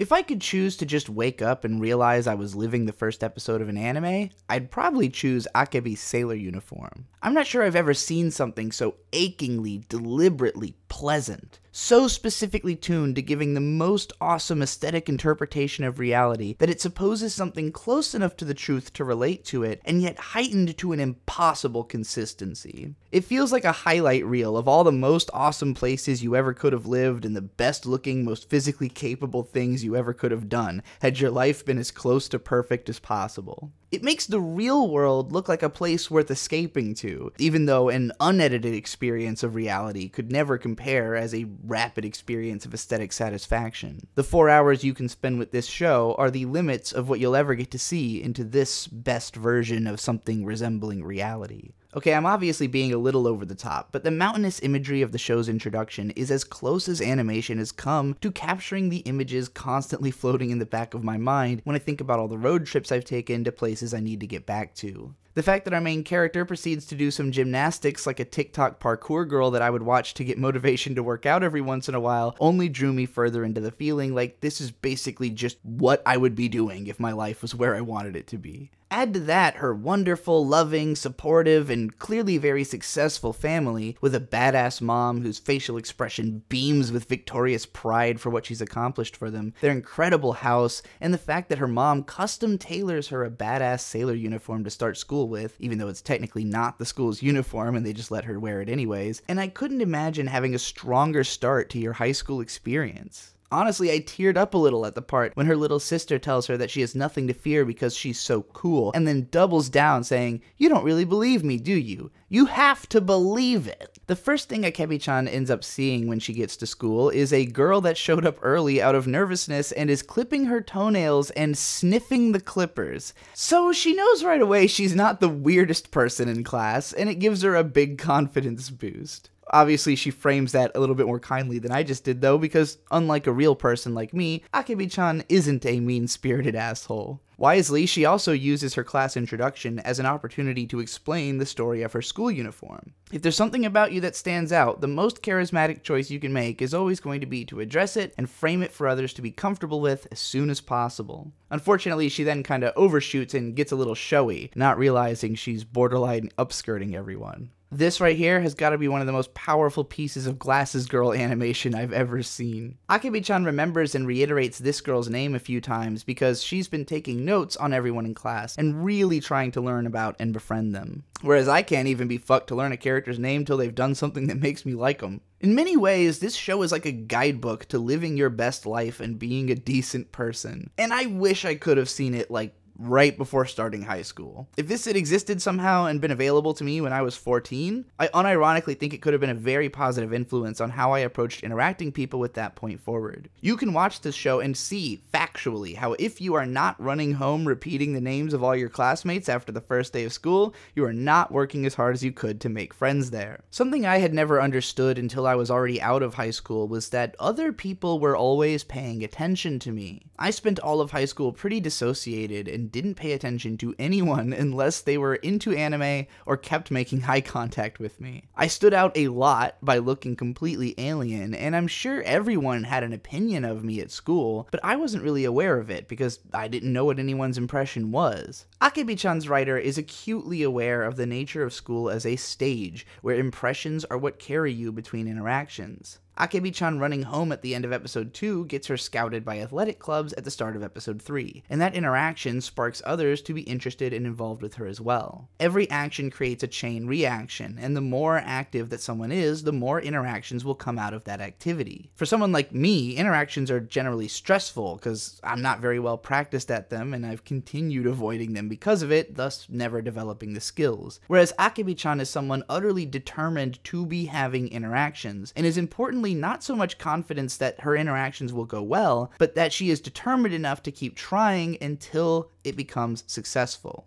If I could choose to just wake up and realize I was living the first episode of an anime, I'd probably choose Akebi's sailor uniform. I'm not sure I've ever seen something so achingly, deliberately pleasant, so specifically tuned to giving the most awesome aesthetic interpretation of reality that it supposes something close enough to the truth to relate to it, and yet heightened to an impossible consistency. It feels like a highlight reel of all the most awesome places you ever could have lived and the best looking, most physically capable things you ever could have done, had your life been as close to perfect as possible. It makes the real world look like a place worth escaping to, even though an unedited experience of reality could never compare as a rapid experience of aesthetic satisfaction. The 4 hours you can spend with this show are the limits of what you'll ever get to see into this best version of something resembling reality. Okay, I'm obviously being a little over the top, but the mountainous imagery of the show's introduction is as close as animation has come to capturing the images constantly floating in the back of my mind when I think about all the road trips I've taken to places I need to get back to. The fact that our main character proceeds to do some gymnastics like a TikTok parkour girl that I would watch to get motivation to work out every once in a while only drew me further into the feeling like this is basically just what I would be doing if my life was where I wanted it to be. Add to that her wonderful, loving, supportive, and clearly very successful family with a badass mom whose facial expression beams with victorious pride for what she's accomplished for them, their incredible house, and the fact that her mom custom tailors her a badass sailor uniform to start school with, even though it's technically not the school's uniform and they just let her wear it anyways, and I couldn't imagine having a stronger start to your high school experience. Honestly, I teared up a little at the part when her little sister tells her that she has nothing to fear because she's so cool, and then doubles down saying, "You don't really believe me, do you? You have to believe it." The first thing Akebi-chan ends up seeing when she gets to school is a girl that showed up early out of nervousness and is clipping her toenails and sniffing the clippers. So she knows right away she's not the weirdest person in class, and it gives her a big confidence boost. Obviously, she frames that a little bit more kindly than I just did, though, because unlike a real person like me, Akebi-chan isn't a mean-spirited asshole. Wisely, she also uses her class introduction as an opportunity to explain the story of her school uniform. If there's something about you that stands out, the most charismatic choice you can make is always going to be to address it and frame it for others to be comfortable with as soon as possible. Unfortunately, she then kinda overshoots and gets a little showy, not realizing she's borderline upskirting everyone. This right here has got to be one of the most powerful pieces of Glasses Girl animation I've ever seen. Akebi-chan remembers and reiterates this girl's name a few times because she's been taking notes on everyone in class and really trying to learn about and befriend them. Whereas I can't even be fucked to learn a character's name till they've done something that makes me like them. In many ways, this show is like a guidebook to living your best life and being a decent person. And I wish I could have seen it like right before starting high school. If this had existed somehow and been available to me when I was 14, I unironically think it could have been a very positive influence on how I approached interacting people with that point forward. You can watch this show and see, factually, how if you are not running home repeating the names of all your classmates after the first day of school, you are not working as hard as you could to make friends there. Something I had never understood until I was already out of high school was that other people were always paying attention to me. I spent all of high school pretty dissociated and didn't pay attention to anyone unless they were into anime or kept making eye contact with me. I stood out a lot by looking completely alien, and I'm sure everyone had an opinion of me at school, but I wasn't really aware of it because I didn't know what anyone's impression was. Akebi-chan's writer is acutely aware of the nature of school as a stage where impressions are what carry you between interactions. Akebi-chan running home at the end of episode 2 gets her scouted by athletic clubs at the start of episode 3, and that interaction sparks others to be interested and involved with her as well. Every action creates a chain reaction, and the more active that someone is, the more interactions will come out of that activity. For someone like me, interactions are generally stressful because I'm not very well practiced at them, and I've continued avoiding them because of it, thus never developing the skills. Whereas Akebi-chan is someone utterly determined to be having interactions, and is importantly not so much confidence that her interactions will go well, but that she is determined enough to keep trying until it becomes successful.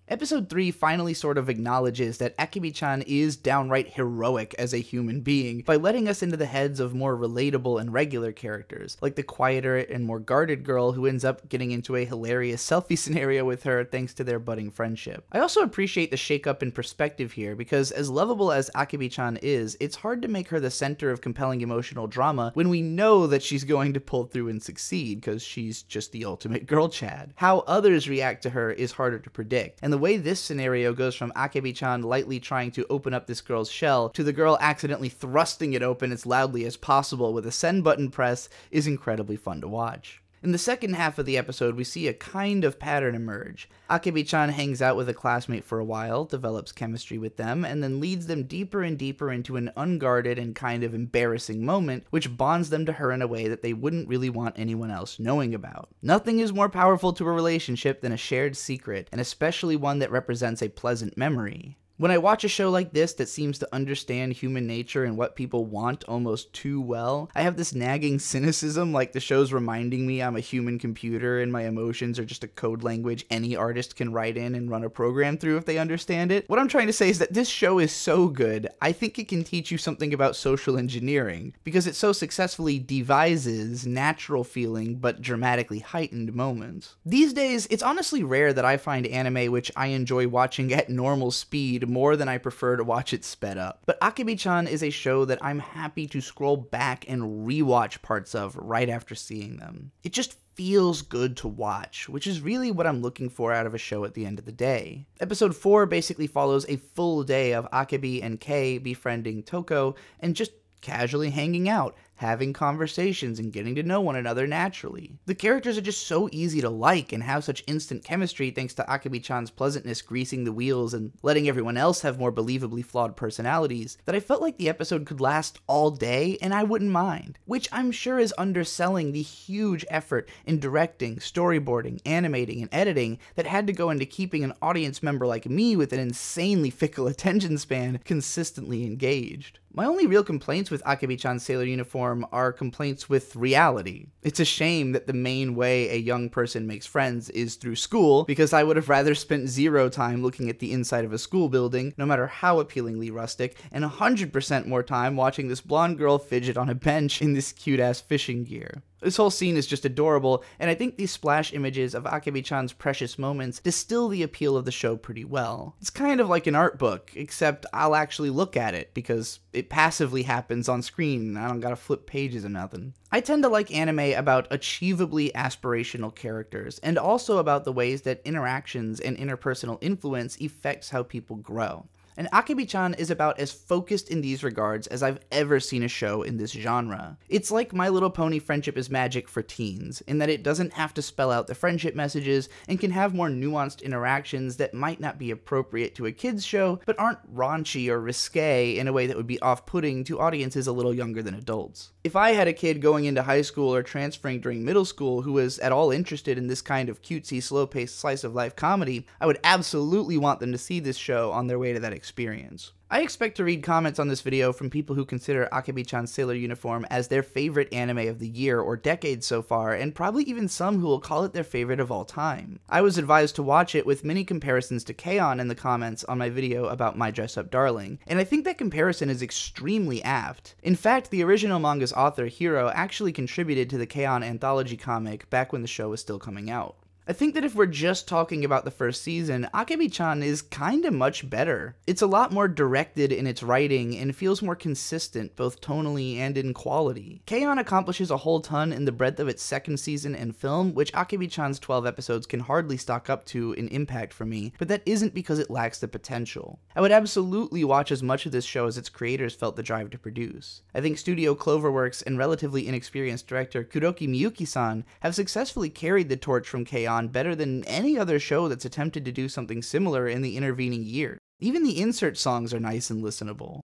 Episode 3 finally sort of acknowledges that Akebi-chan is downright heroic as a human being by letting us into the heads of more relatable and regular characters, like the quieter and more guarded girl who ends up getting into a hilarious selfie scenario with her thanks to their budding friendship. I also appreciate the shake-up in perspective here, because as lovable as Akebi-chan is, it's hard to make her the center of compelling emotional drama when we know that she's going to pull through and succeed, because she's just the ultimate girl chad. How others react to her is harder to predict, and the way this scenario goes from Akebi-chan lightly trying to open up this girl's shell to the girl accidentally thrusting it open as loudly as possible with a send button press is incredibly fun to watch. In the second half of the episode, we see a kind of pattern emerge. Akebi-chan hangs out with a classmate for a while, develops chemistry with them, and then leads them deeper and deeper into an unguarded and kind of embarrassing moment, which bonds them to her in a way that they wouldn't really want anyone else knowing about. Nothing is more powerful to a relationship than a shared secret, and especially one that represents a pleasant memory. When I watch a show like this that seems to understand human nature and what people want almost too well, I have this nagging cynicism like the show's reminding me I'm a human computer and my emotions are just a code language any artist can write in and run a program through if they understand it. What I'm trying to say is that this show is so good, I think it can teach you something about social engineering, because it so successfully devises natural feeling but dramatically heightened moments. These days, it's honestly rare that I find anime which I enjoy watching at normal speed more than I prefer to watch it sped up. But Akebi-chan is a show that I'm happy to scroll back and rewatch parts of right after seeing them. It just feels good to watch, which is really what I'm looking for out of a show at the end of the day. Episode 4 basically follows a full day of Akebi and Kei befriending Toko and just casually hanging out, having conversations, and getting to know one another naturally. The characters are just so easy to like and have such instant chemistry thanks to Akebi-chan's pleasantness greasing the wheels and letting everyone else have more believably flawed personalities that I felt like the episode could last all day and I wouldn't mind. Which I'm sure is underselling the huge effort in directing, storyboarding, animating, and editing that had to go into keeping an audience member like me with an insanely fickle attention span consistently engaged. My only real complaints with Akebi-chan's sailor uniform are complaints with reality. It's a shame that the main way a young person makes friends is through school, because I would have rather spent 0 time looking at the inside of a school building, no matter how appealingly rustic, and 100% more time watching this blonde girl fidget on a bench in this cute-ass fishing gear. This whole scene is just adorable, and I think these splash images of Akebi-chan's precious moments distill the appeal of the show pretty well. It's kind of like an art book, except I'll actually look at it, because it passively happens on screen and I don't gotta flip pages or nothing. I tend to like anime about achievably aspirational characters, and also about the ways that interactions and interpersonal influence affects how people grow. And Akebi-chan is about as focused in these regards as I've ever seen a show in this genre. It's like My Little Pony Friendship is Magic for teens, in that it doesn't have to spell out the friendship messages and can have more nuanced interactions that might not be appropriate to a kid's show, but aren't raunchy or risque in a way that would be off-putting to audiences a little younger than adults. If I had a kid going into high school or transferring during middle school who was at all interested in this kind of cutesy, slow-paced slice-of-life comedy, I would absolutely want them to see this show on their way to that experience. I expect to read comments on this video from people who consider Akebi-chan's Sailor Uniform as their favorite anime of the year or decade so far, and probably even some who will call it their favorite of all time. I was advised to watch it with many comparisons to K-On! In the comments on my video about My Dress Up Darling, and I think that comparison is extremely apt. In fact, the original manga's author, Hiro, actually contributed to the K-On! Anthology comic back when the show was still coming out. I think that if we're just talking about the first season, Akebi-chan is kinda much better. It's a lot more directed in its writing and feels more consistent both tonally and in quality. K-On! Accomplishes a whole ton in the breadth of its second season and film, which Akebi-chan's 12 episodes can hardly stock up to in impact for me, but that isn't because it lacks the potential. I would absolutely watch as much of this show as its creators felt the drive to produce. I think Studio Cloverworks and relatively inexperienced director Kuroki Miyuki-san have successfully carried the torch from K-On! Better than any other show that's attempted to do something similar in the intervening year. Even the insert songs are nice and listenable.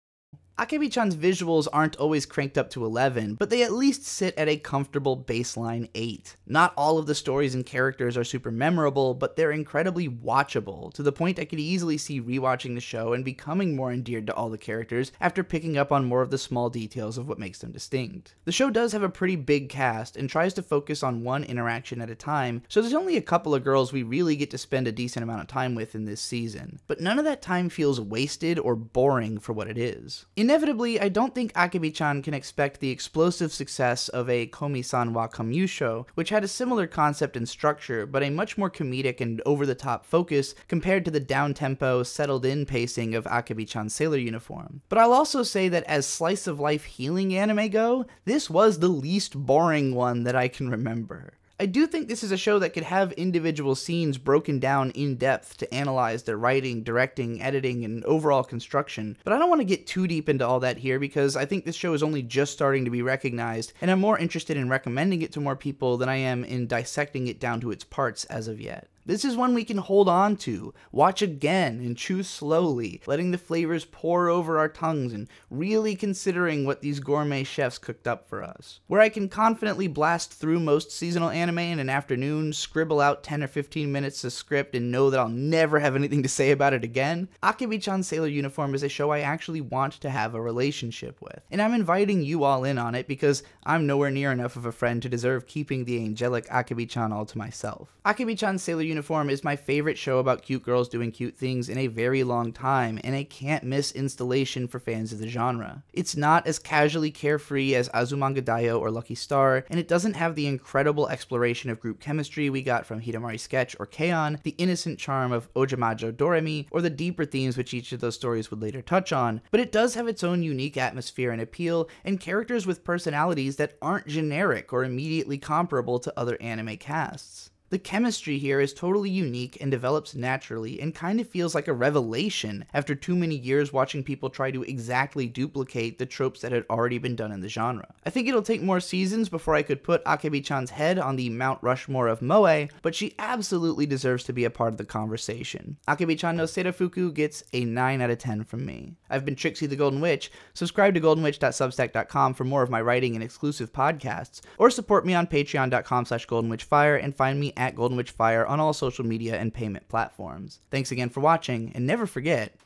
Akebi-chan's visuals aren't always cranked up to 11, but they at least sit at a comfortable baseline 8. Not all of the stories and characters are super memorable, but they're incredibly watchable, to the point I could easily see rewatching the show and becoming more endeared to all the characters after picking up on more of the small details of what makes them distinct. The show does have a pretty big cast and tries to focus on one interaction at a time, so there's only a couple of girls we really get to spend a decent amount of time with in this season. But none of that time feels wasted or boring for what it is. Inevitably, I don't think Akebi-chan can expect the explosive success of a Komi-san wa Kamyusho, which had a similar concept and structure, but a much more comedic and over-the-top focus compared to the down-tempo, settled-in pacing of Akebi-chan's Sailor uniform. But I'll also say that as slice-of-life healing anime go, this was the least boring one that I can remember. I do think this is a show that could have individual scenes broken down in depth to analyze their writing, directing, editing, and overall construction, but I don't want to get too deep into all that here because I think this show is only just starting to be recognized, and I'm more interested in recommending it to more people than I am in dissecting it down to its parts as of yet. This is one we can hold on to, watch again, and chew slowly, letting the flavors pour over our tongues and really considering what these gourmet chefs cooked up for us. Where I can confidently blast through most seasonal anime in an afternoon, scribble out 10 or 15 minutes of script, and know that I'll never have anything to say about it again, Akebi-chan Sailor Uniform is a show I actually want to have a relationship with. And I'm inviting you all in on it because I'm nowhere near enough of a friend to deserve keeping the angelic Akebi-chan all to myself. Akebi-chan Sailor Uniform is my favorite show about cute girls doing cute things in a very long time, and a can't-miss installation for fans of the genre. It's not as casually carefree as Azumanga Daioh or Lucky Star, and it doesn't have the incredible exploration of group chemistry we got from Hidamari Sketch or K-On!, the innocent charm of Ojamajo Doremi, or the deeper themes which each of those stories would later touch on, but it does have its own unique atmosphere and appeal, and characters with personalities that aren't generic or immediately comparable to other anime casts. The chemistry here is totally unique and develops naturally and kind of feels like a revelation after too many years watching people try to exactly duplicate the tropes that had already been done in the genre. I think it'll take more seasons before I could put Akebi-chan's head on the Mount Rushmore of moe, but she absolutely deserves to be a part of the conversation. Akebi-chan no Sailor-fuku gets a 9 out of 10 from me. I've been Trixie the Golden Witch. Subscribe to goldenwitch.substack.com for more of my writing and exclusive podcasts, or support me on patreon.com/goldenwitchfire and find me at Golden Witch Fire on all social media and payment platforms. Thanks again for watching, and never forget,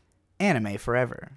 anime forever.